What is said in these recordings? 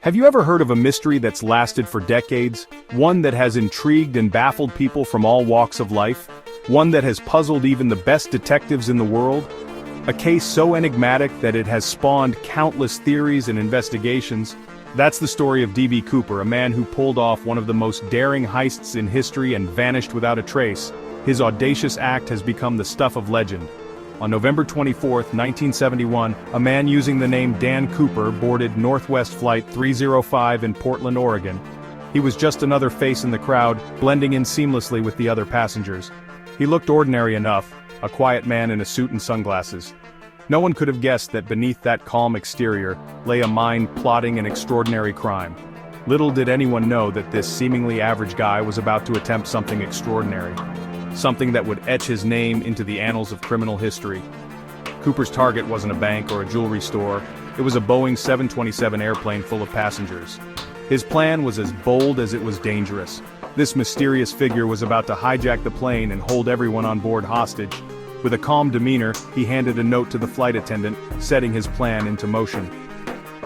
Have you ever heard of a mystery that's lasted for decades? One that has intrigued and baffled people from all walks of life? One that has puzzled even the best detectives in the world? A case so enigmatic that it has spawned countless theories and investigations? That's the story of D.B. Cooper, a man who pulled off one of the most daring heists in history and vanished without a trace. His audacious act has become the stuff of legend. On November 24, 1971, a man using the name Dan Cooper boarded Northwest Flight 305 in Portland, Oregon. He was just another face in the crowd, blending in seamlessly with the other passengers. He looked ordinary enough, a quiet man in a suit and sunglasses. No one could have guessed that beneath that calm exterior lay a mind plotting an extraordinary crime. Little did anyone know that this seemingly average guy was about to attempt something extraordinary. Something that would etch his name into the annals of criminal history. Cooper's target wasn't a bank or a jewelry store, it was a Boeing 727 airplane full of passengers. His plan was as bold as it was dangerous. This mysterious figure was about to hijack the plane and hold everyone on board hostage. With a calm demeanor, he handed a note to the flight attendant, setting his plan into motion.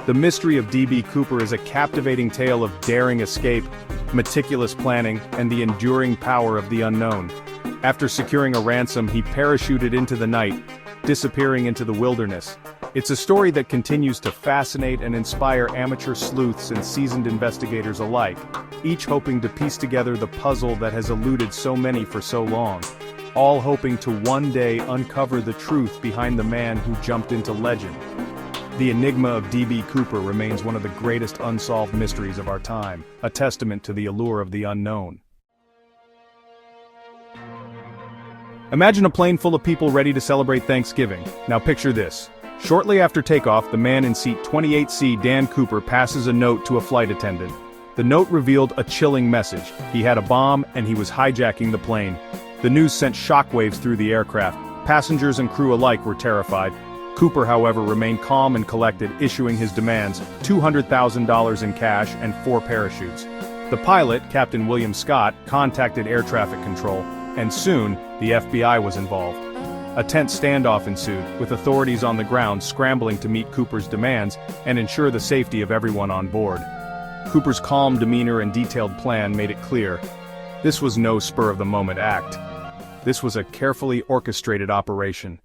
The mystery of D.B. Cooper is a captivating tale of daring escape, meticulous planning, and the enduring power of the unknown. After securing a ransom, he parachuted into the night, disappearing into the wilderness. It's a story that continues to fascinate and inspire amateur sleuths and seasoned investigators alike, each hoping to piece together the puzzle that has eluded so many for so long, all hoping to one day uncover the truth behind the man who jumped into legend. The enigma of D.B. Cooper remains one of the greatest unsolved mysteries of our time, a testament to the allure of the unknown. Imagine a plane full of people ready to celebrate Thanksgiving. Now picture this. Shortly after takeoff, the man in seat 28C, Dan Cooper, passes a note to a flight attendant. The note revealed a chilling message. He had a bomb and he was hijacking the plane. The news sent shockwaves through the aircraft. Passengers and crew alike were terrified. Cooper, however, remained calm and collected, issuing his demands: $200,000 in cash and 4 parachutes. The pilot, Captain William Scott, contacted air traffic control, and soon, the FBI was involved. A tense standoff ensued, with authorities on the ground scrambling to meet Cooper's demands and ensure the safety of everyone on board. Cooper's calm demeanor and detailed plan made it clear. This was no spur-of-the-moment act. This was a carefully orchestrated operation.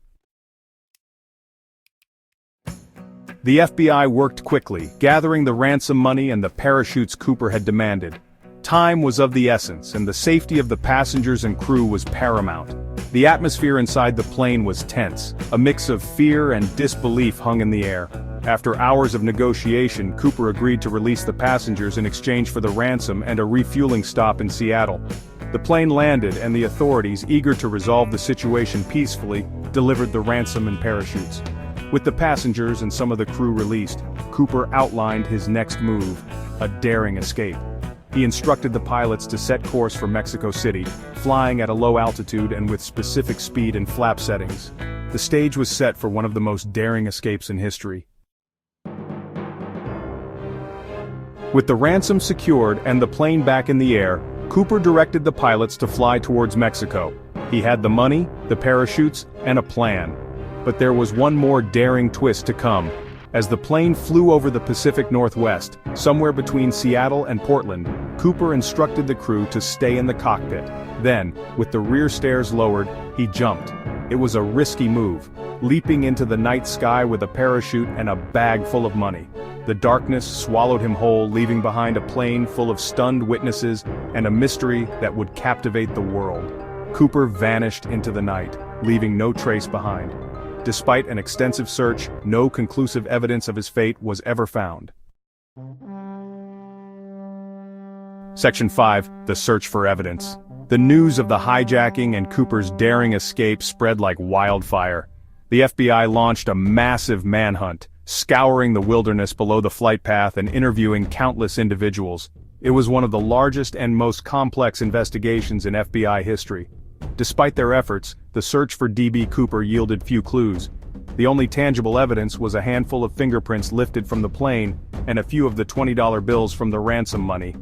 The FBI worked quickly, gathering the ransom money and the parachutes Cooper had demanded. Time was of the essence, and the safety of the passengers and crew was paramount. The atmosphere inside the plane was tense. A mix of fear and disbelief hung in the air. After hours of negotiation, Cooper agreed to release the passengers in exchange for the ransom and a refueling stop in Seattle. The plane landed, and the authorities, eager to resolve the situation peacefully, delivered the ransom and parachutes. With the passengers and some of the crew released, Cooper outlined his next move: a daring escape. He instructed the pilots to set course for Mexico City, flying at a low altitude and with specific speed and flap settings. The stage was set for one of the most daring escapes in history. With the ransom secured and the plane back in the air, Cooper directed the pilots to fly towards Mexico. He had the money, the parachutes, and a plan. But there was one more daring twist to come. As the plane flew over the Pacific Northwest, somewhere between Seattle and Portland, Cooper instructed the crew to stay in the cockpit. Then, with the rear stairs lowered, he jumped. It was a risky move, leaping into the night sky with a parachute and a bag full of money. The darkness swallowed him whole, leaving behind a plane full of stunned witnesses and a mystery that would captivate the world. Cooper vanished into the night, leaving no trace behind. Despite an extensive search, no conclusive evidence of his fate was ever found. Section 5. The Search for Evidence. The news of the hijacking and Cooper's daring escape spread like wildfire. The FBI launched a massive manhunt, scouring the wilderness below the flight path and interviewing countless individuals. It was one of the largest and most complex investigations in FBI history. Despite their efforts, the search for D.B. Cooper yielded few clues. The only tangible evidence was a handful of fingerprints lifted from the plane, and a few of the $20 bills from the ransom money.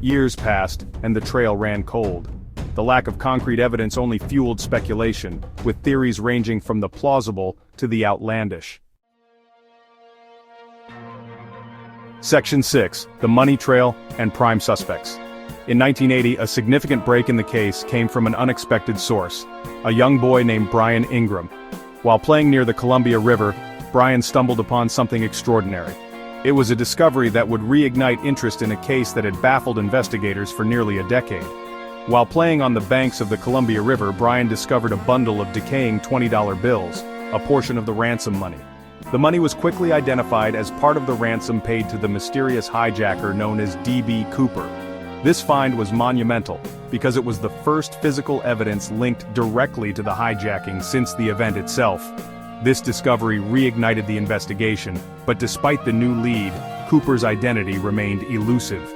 Years passed, and the trail ran cold. The lack of concrete evidence only fueled speculation, with theories ranging from the plausible to the outlandish. Section 6. The Money Trail and Prime Suspects. In 1980, a significant break in the case came from an unexpected source, a young boy named Brian Ingram. While playing near the Columbia River, Brian stumbled upon something extraordinary. It was a discovery that would reignite interest in a case that had baffled investigators for nearly a decade. While playing on the banks of the Columbia River, Brian discovered a bundle of decaying $20 bills, a portion of the ransom money. The money was quickly identified as part of the ransom paid to the mysterious hijacker known as D.B. Cooper. This find was monumental, because it was the first physical evidence linked directly to the hijacking since the event itself. This discovery reignited the investigation, but despite the new lead, Cooper's identity remained elusive.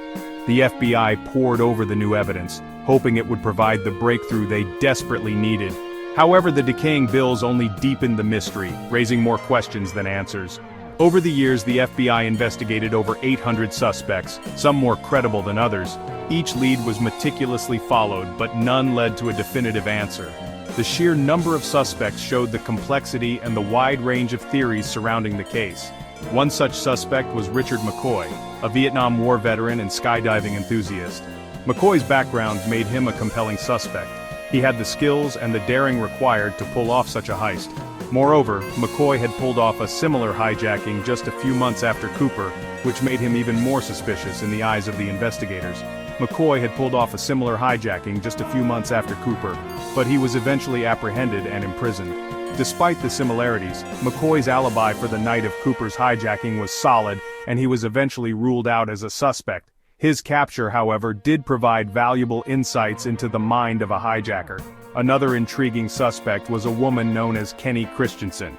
The FBI pored over the new evidence, hoping it would provide the breakthrough they desperately needed. However, the decaying bills only deepened the mystery, raising more questions than answers. Over the years, the FBI investigated over 800 suspects, some more credible than others. Each lead was meticulously followed, but none led to a definitive answer. The sheer number of suspects showed the complexity and the wide range of theories surrounding the case. One such suspect was Richard McCoy, a Vietnam War veteran and skydiving enthusiast. McCoy's background made him a compelling suspect. He had the skills and the daring required to pull off such a heist. Moreover, McCoy had pulled off a similar hijacking just a few months after Cooper, which made him even more suspicious in the eyes of the investigators. McCoy had pulled off a similar hijacking just a few months after Cooper, but he was eventually apprehended and imprisoned. Despite the similarities, McCoy's alibi for the night of Cooper's hijacking was solid, and he was eventually ruled out as a suspect. His capture, however, did provide valuable insights into the mind of a hijacker. Another intriguing suspect was a woman known as Kenny Christensen.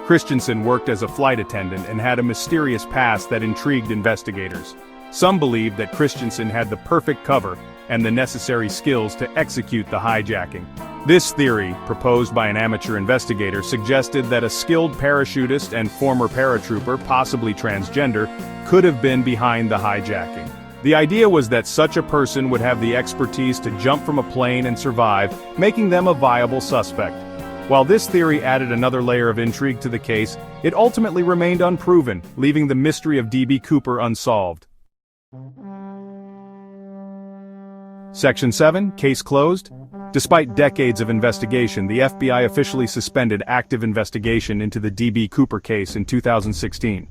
Christensen worked as a flight attendant and had a mysterious past that intrigued investigators. Some believed that Christensen had the perfect cover and the necessary skills to execute the hijacking. This theory, proposed by an amateur investigator, suggested that a skilled parachutist and former paratrooper, possibly transgender, could have been behind the hijacking. The idea was that such a person would have the expertise to jump from a plane and survive, making them a viable suspect. While this theory added another layer of intrigue to the case, it ultimately remained unproven, leaving the mystery of D.B. Cooper unsolved. Section 7, Case Closed. Despite decades of investigation, the FBI officially suspended active investigation into the D.B. Cooper case in 2016.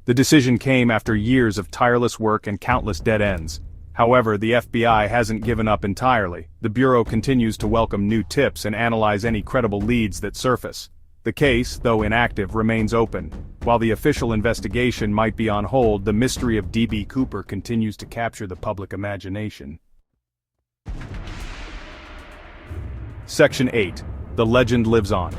The decision came after years of tireless work and countless dead ends. However, the FBI hasn't given up entirely. The Bureau continues to welcome new tips and analyze any credible leads that surface. The case, though inactive, remains open. While the official investigation might be on hold, the mystery of D.B. Cooper continues to capture the public imagination. Section 8. The Legend Lives On.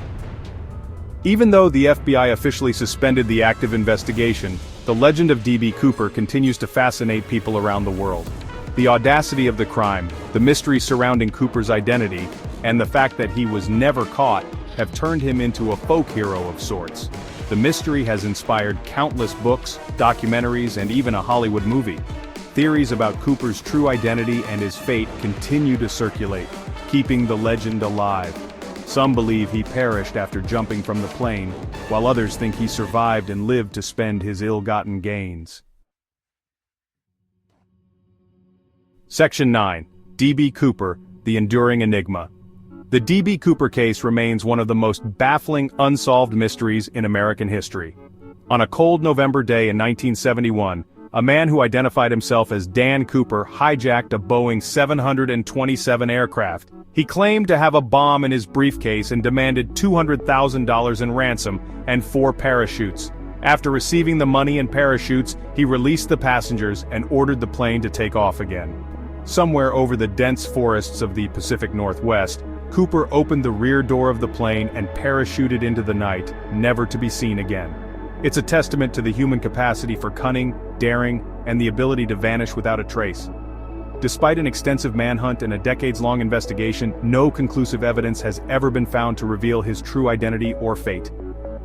Even though the FBI officially suspended the active investigation, the legend of D.B. Cooper continues to fascinate people around the world. The audacity of the crime, the mystery surrounding Cooper's identity, and the fact that he was never caught have turned him into a folk hero of sorts. The mystery has inspired countless books, documentaries, and even a Hollywood movie. Theories about Cooper's true identity and his fate continue to circulate, keeping the legend alive. Some believe he perished after jumping from the plane, while others think he survived and lived to spend his ill-gotten gains. Section 9. D.B. Cooper, the Enduring Enigma. The D.B. Cooper case remains one of the most baffling unsolved mysteries in American history. On a cold November day in 1971, a man who identified himself as Dan Cooper hijacked a Boeing 727 aircraft. He claimed to have a bomb in his briefcase and demanded $200,000 in ransom and 4 parachutes. After receiving the money and parachutes, he released the passengers and ordered the plane to take off again. Somewhere over the dense forests of the Pacific Northwest, Cooper opened the rear door of the plane and parachuted into the night, never to be seen again. It's a testament to the human capacity for cunning, daring, and the ability to vanish without a trace. Despite an extensive manhunt and a decades-long investigation, no conclusive evidence has ever been found to reveal his true identity or fate.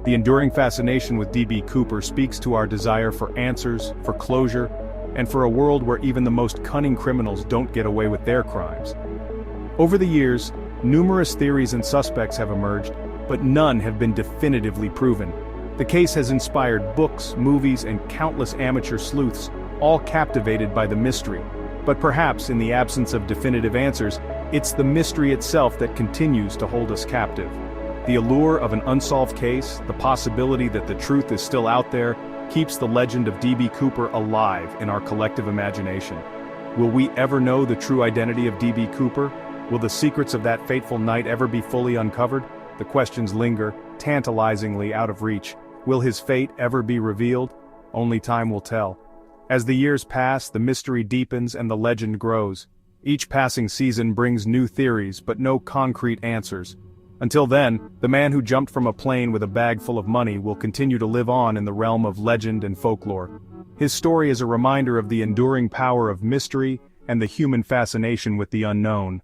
The enduring fascination with D.B. Cooper speaks to our desire for answers, for closure, and for a world where even the most cunning criminals don't get away with their crimes. Over the years, numerous theories and suspects have emerged, but none have been definitively proven. The case has inspired books, movies, and countless amateur sleuths, all captivated by the mystery. But perhaps, in the absence of definitive answers, it's the mystery itself that continues to hold us captive. The allure of an unsolved case, the possibility that the truth is still out there, keeps the legend of D.B. Cooper alive in our collective imagination. Will we ever know the true identity of D.B. Cooper? Will the secrets of that fateful night ever be fully uncovered? The questions linger, tantalizingly out of reach. Will his fate ever be revealed? Only time will tell. As the years pass, the mystery deepens and the legend grows. Each passing season brings new theories, but no concrete answers. Until then, the man who jumped from a plane with a bag full of money will continue to live on in the realm of legend and folklore. His story is a reminder of the enduring power of mystery and the human fascination with the unknown.